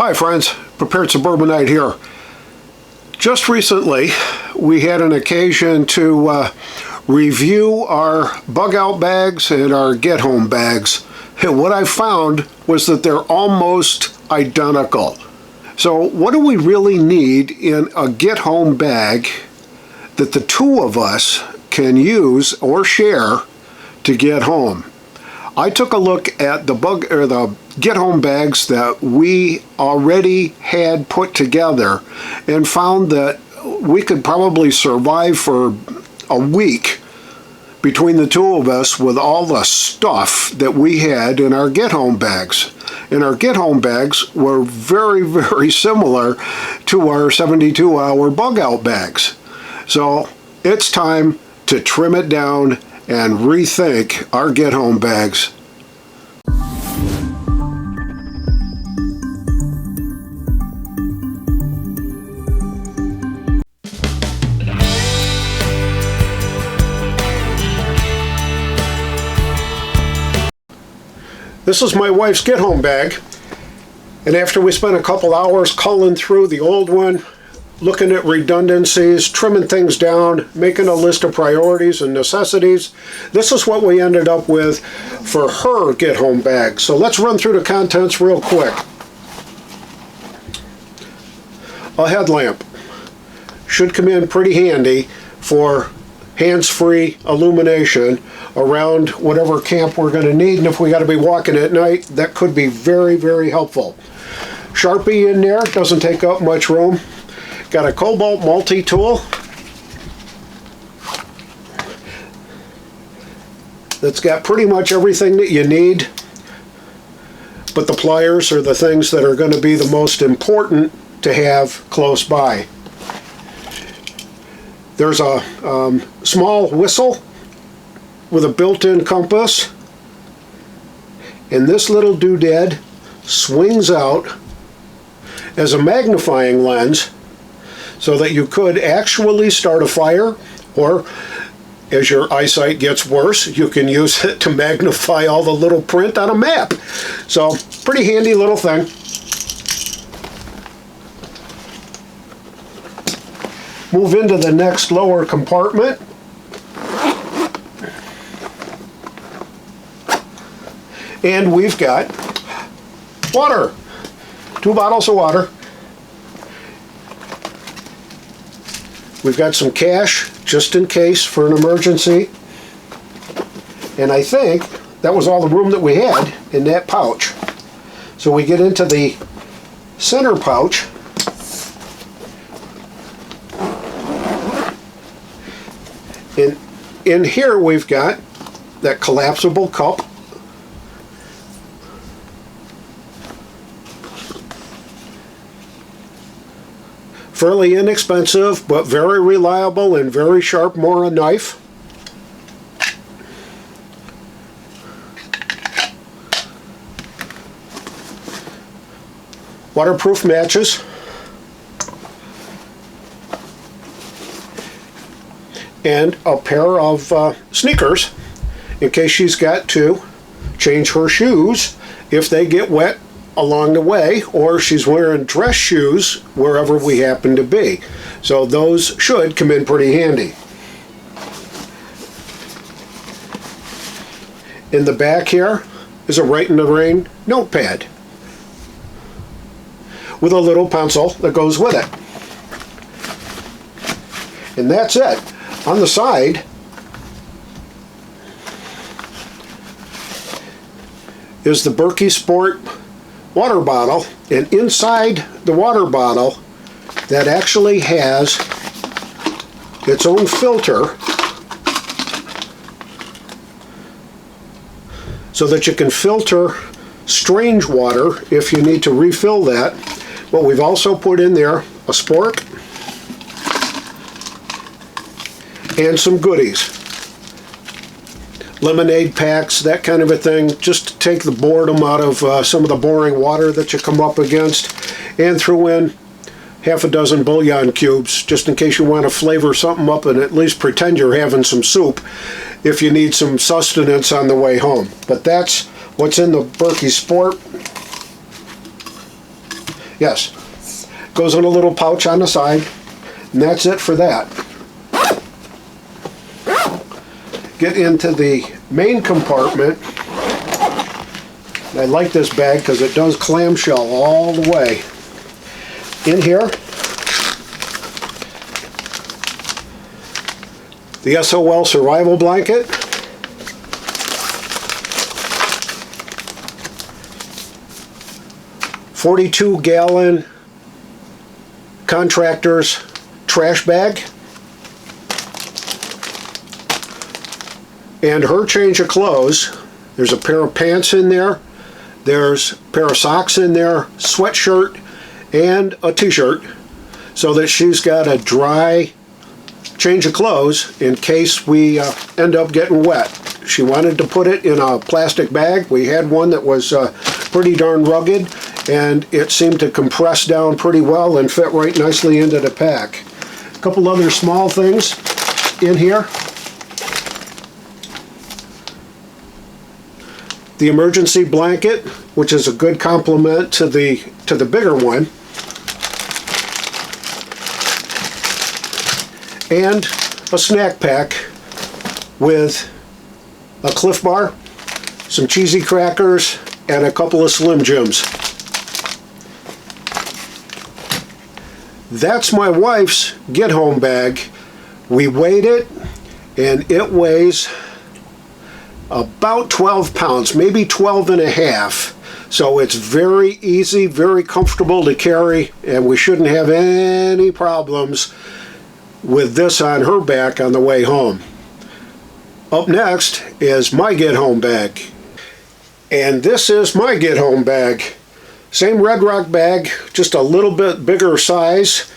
Hi friends, Prepared Suburbanite here. Just recently we had an occasion to review our bug out bags and our get home bags, and what I found was that they're almost identical. So what do we really need in a get home bag that the two of us can use or share to get home? I took a look at the get home bags that we already had put together and found that we could probably survive for a week between the two of us with all the stuff that we had in our get home bags. And our get home bags were very, very similar to our 72-hour bug out bags. So it's time to trim it down and rethink our get home bags. This is my wife's get home bag, and after we spent a couple hours culling through the old one, looking at redundancies, trimming things down, making a list of priorities and necessities, this is what we ended up with for her get home bag. So let's run through the contents real quick. A headlamp should come in pretty handy for hands-free illumination around whatever camp we're going to need, and if we got to be walking at night, that could be very, very helpful. Sharpie in there, doesn't take up much room. Got a Cobalt multi-tool that's got pretty much everything that you need, but the pliers are the things that are going to be the most important to have close by. There's a small whistle with a built-in compass, and this little doodad swings out as a magnifying lens so that you could actually start a fire, or as your eyesight gets worse, you can use it to magnify all the little print on a map. So pretty handy little thing. Move into the next lower compartment. And we've got water. 2 bottles of water. We've got some cash just in case for an emergency. And I think that was all the room that we had in that pouch. So we get into the center pouch. And in here we've got that collapsible cup. Fairly inexpensive, but very reliable and very sharp Mora knife. Waterproof matches. And a pair of sneakers in case she's got to change her shoes if they get wet along the way, or she's wearing dress shoes wherever we happen to be. So those should come in pretty handy. In the back here is a Write in the Rain notepad with a little pencil that goes with it. And that's it. On the side is the Berkey Sport water bottle, and inside the water bottle that actually has its own filter so that you can filter strange water if you need to refill that. But we've also put in there a spork and some goodies. Lemonade packs, that kind of a thing, just to take the boredom out of some of the boring water that you come up against, and throw in half a dozen bouillon cubes just in case you want to flavor something up and at least pretend you're having some soup if you need some sustenance on the way home. But that's what's in the Berkey Sport. Yes. Goes in a little pouch on the side, and that's it for that. Get into the main compartment. I like this bag because it does clamshell all the way. In here, the SOL survival blanket. $42-gallon contractor's trash bag. And her change of clothes. There's a pair of pants in there. There's a pair of socks in there, sweatshirt, and a t-shirt, so that she's got a dry change of clothes in case we end up getting wet. She wanted to put it in a plastic bag. We had one that was pretty darn rugged, and it seemed to compress down pretty well and fit right nicely into the pack. A couple other small things in here. The emergency blanket, which is a good complement to the bigger one. And a snack pack with a Cliff Bar, some cheesy crackers, and a couple of Slim Jims. That's my wife's get-home bag. We weighed it, and it weighs about 12 pounds, maybe 12 and a half. So it's very easy, very comfortable to carry, and we shouldn't have any problems with this on her back on the way home. Up next is my get-home bag. And this is my get-home bag. Same Red Rock bag, just a little bit bigger size.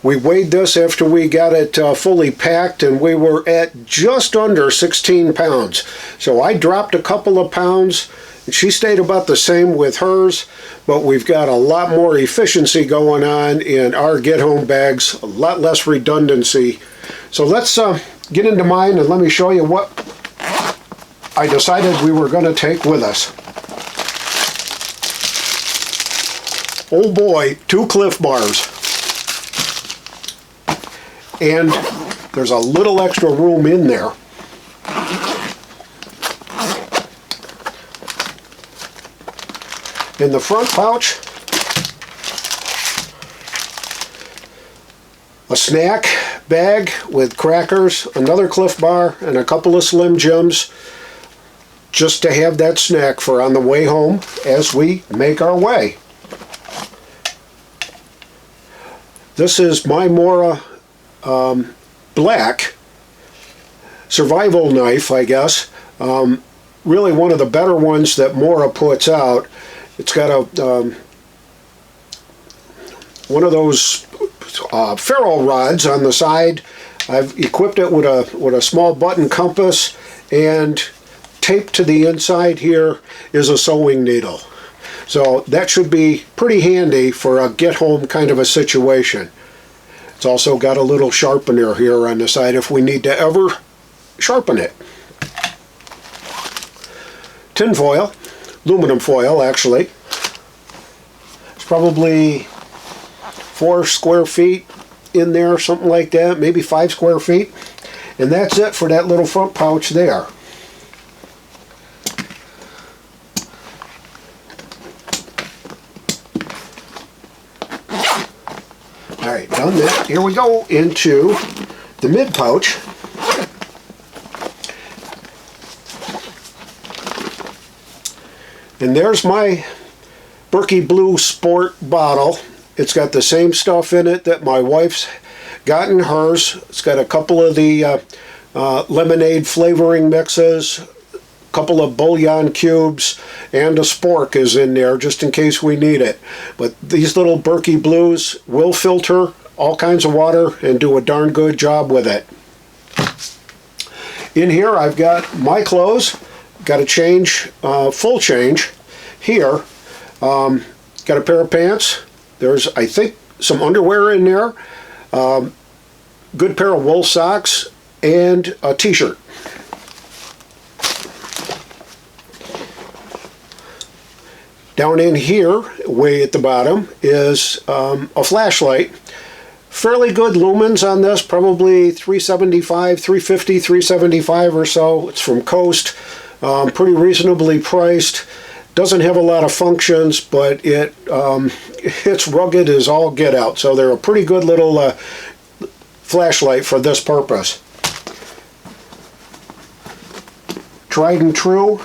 We weighed this after we got it fully packed, and we were at just under 16 pounds. So I dropped a couple of pounds, and she stayed about the same with hers, but we've got a lot more efficiency going on in our get-home bags, a lot less redundancy. So let's get into mine, and let me show you what I decided we were going to take with us. Oh boy, 2 Cliff Bars. And there's a little extra room in there. In the front pouch, a snack bag with crackers, another Cliff Bar, and a couple of Slim Jims, just to have that snack for on the way home as we make our way. This is my Mora black survival knife, I guess. Really one of the better ones that Mora puts out. It's got a one of those ferro rods on the side. I've equipped it with a small button compass, and taped to the inside here is a sewing needle. So that should be pretty handy for a get-home kind of a situation. It's also got a little sharpener here on the side if we need to ever sharpen it. Tin foil, aluminum foil actually. It's probably 4 square feet in there, something like that, maybe 5 square feet. And that's it for that little front pouch there. Alright, done that. Here we go into the mid pouch. And there's my Berkey Blue Sport bottle. It's got the same stuff in it that my wife's got in hers. It's got a couple of the lemonade flavoring mixes, a couple of bouillon cubes, and a spork is in there just in case we need it. But these little Berkey Blues will filter all kinds of water and do a darn good job with it. In here I've got my clothes. Got a change, full change here. Got a pair of pants. There's, I think, some underwear in there. Good pair of wool socks and a t-shirt. Down in here, way at the bottom, is a flashlight. Fairly good lumens on this, probably 375, 350, 375 or so. It's from Coast, pretty reasonably priced. Doesn't have a lot of functions, but it's rugged as all get out. So they're a pretty good little flashlight for this purpose. Tried and true.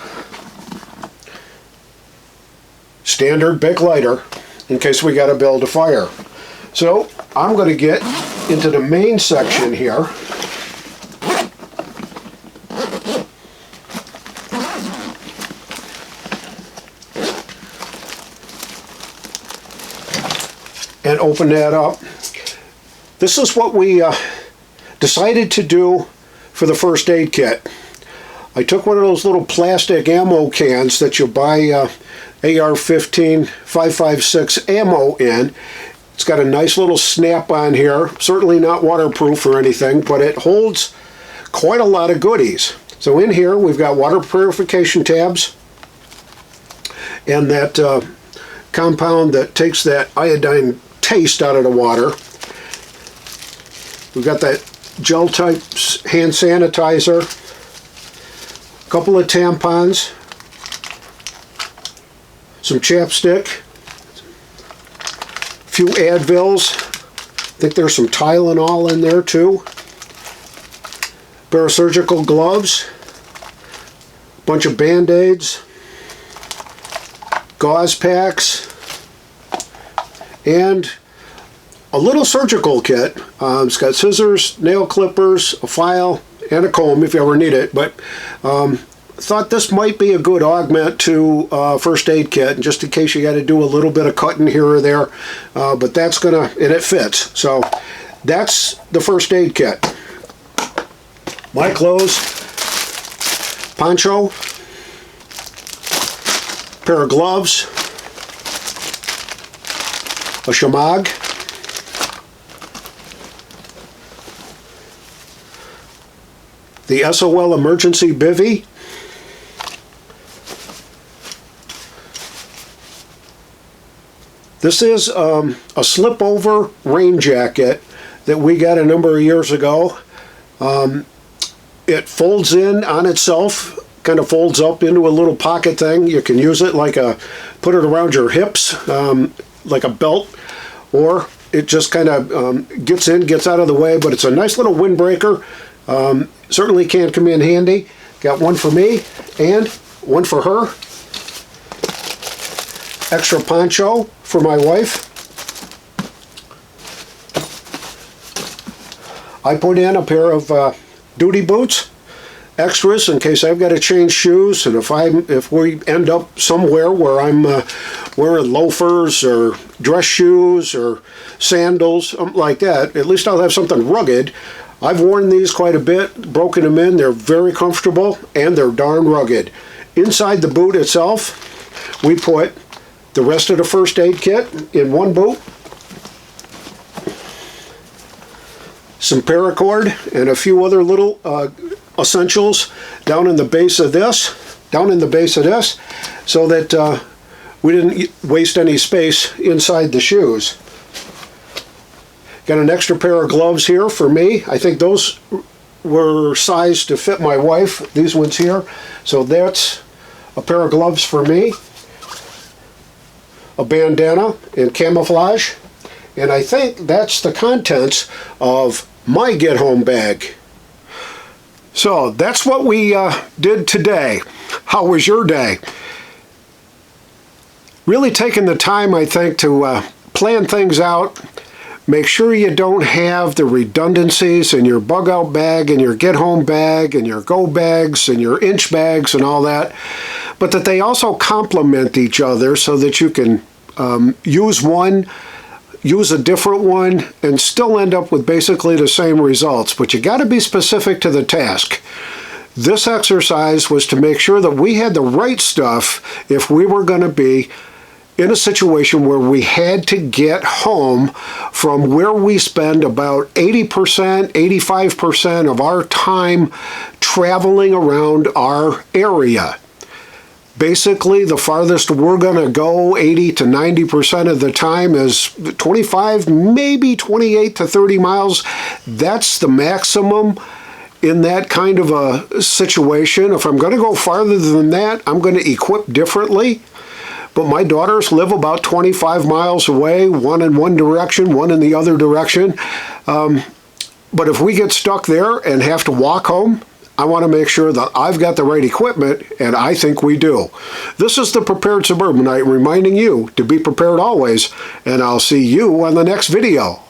Standard Bic lighter in case we got to build a fire. So I'm going to get into the main section here. And open that up. This is what we decided to do for the first aid kit. I took one of those little plastic ammo cans that you buy AR-15 5.56 ammo in. It's got a nice little snap on here. Certainly not waterproof or anything, but it holds quite a lot of goodies. So in here we've got water purification tabs and that compound that takes that iodine taste out of the water. We've got that gel type hand sanitizer, a couple of tampons, some chapstick, a few Advils. I think there's some Tylenol in there too. Pair of surgical gloves, a bunch of Band-Aids, gauze packs, and a little surgical kit. It's got scissors, nail clippers, a file, and a comb if you ever need it. But thought this might be a good augment to first aid kit, just in case you got to do a little bit of cutting here or there. But that's gonna, and it fits. So that's the first aid kit. My clothes, poncho, pair of gloves, a shamag, the SOL emergency bivvy, this is a slip-over rain jacket that we got a number of years ago. It folds in on itself, kind of folds up into a little pocket thing. You can use it like put it around your hips, like a belt, or it just kind of gets in, gets out of the way, but it's a nice little windbreaker. Certainly can come in handy. Got one for me and one for her. Extra poncho for my wife. I put in a pair of duty boots, extras in case I've got to change shoes, and if we end up somewhere where I'm wearing loafers or dress shoes or sandals, something like that, at least I'll have something rugged. I've worn these quite a bit, broken them in. They're very comfortable and they're darn rugged. Inside the boot itself, we put the rest of the first aid kit in one boot, some paracord and a few other little essentials down in the base of this, so that we didn't waste any space inside the shoes. Got an extra pair of gloves here for me. I think those were sized to fit my wife, these ones here. So that's a pair of gloves for me. A bandana in camouflage. And I think that's the contents of my get-home bag. So that's what we did today. How was your day? Really taking the time, I think, to plan things out. Make sure you don't have the redundancies in your bug out bag and your get home bag and your go bags and your inch bags and all that, but that they also complement each other so that you can use one, use a different one, and still end up with basically the same results. But you got to be specific to the task. This exercise was to make sure that we had the right stuff if we were going to be in a situation where we had to get home from where we spend about 80%, 85% of our time traveling around our area. Basically, the farthest we're going to go 80 to 90% of the time is 25, maybe 28 to 30 miles. That's the maximum in that kind of a situation. If I'm going to go farther than that, I'm going to equip differently. But my daughters live about 25 miles away, one in one direction, one in the other direction. But if we get stuck there and have to walk home, I want to make sure that I've got the right equipment, and I think we do. This is the Prepared Suburbanite reminding you to be prepared always, and I'll see you on the next video.